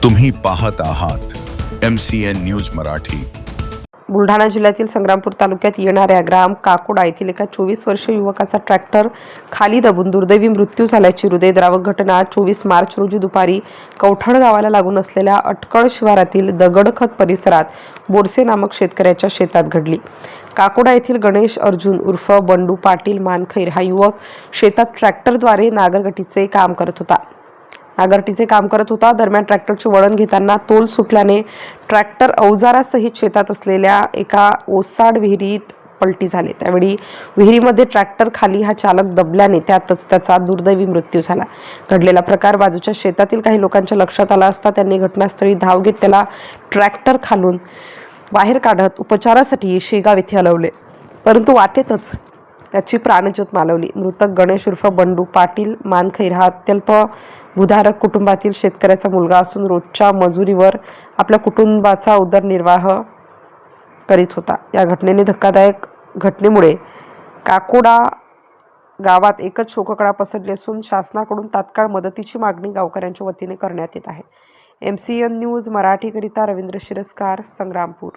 तुम्ही पाहत आहात MCN न्यूज मराठी। बुलढाणा जिल्ह्यातील संग्रामपूर तालुक्यात येणाऱ्या ग्राम काकोडा येथील एका 24 वर्षीय युवकाचा ट्रॅक्टर खाली दबून दुर्दैवी मृत्यू झाल्याची हृदयद्रावक घटना 24 मार्च रोजी दुपारी कवठड गावाला लागून असलेल्या अटकळ शिवारातील दगडखत परिसरात बोरसे नामक शेतकऱ्याच्या शेतात घडली। काकोडा येथील गणेश अर्जुन उर्फ बंडू पाटील मानखैर हा युवक शेतात ट्रॅक्टरद्वारे नांगरटीचे काम करत होता। दरम्यान ट्रॅक्टरचे वळण घेताना तोल सुटल्याने ट्रॅक्टर अवजारासहित शेतात असलेल्या एका ओसाड विहिरीत पलटी झाली। त्यावेळी विहिरीमध्ये ट्रॅक्टर खाली हा चालक दबल्याने त्यातच त्याचा दुर्दैवी मृत्यू झाला। घडलेला प्रकार बाजूच्या शेतातील काही लोकांच्या लक्षात आला असता त्यांनी घटनास्थळी धाव घेत त्याला ट्रॅक्टर खालून बाहेर काढत उपचारासाठी शेगाव येथे हलवले, परंतु वाटेतच त्याची प्राणज्योत मालवली। मृतक गणेश उर्फ बंडू पाटील मानखैर हा अत्यल्प भूधारक कुटुंबातील शेतकऱ्याचा मुलगा असून रोजच्या मजुरीवर आपल्या कुटुंबाचा उदरनिर्वाह करीत होता। या धक्कादायक घटनेमुळे काकोडा गावात एकच शोककळा पसरली असून शासनाकडून तात्काळ मदतीची मागणी गावकऱ्यांच्या वतीने करण्यात येत आहे। MCN न्यूज मराठीकरिता रवींद्र शिरस्कार, संग्रामपूर।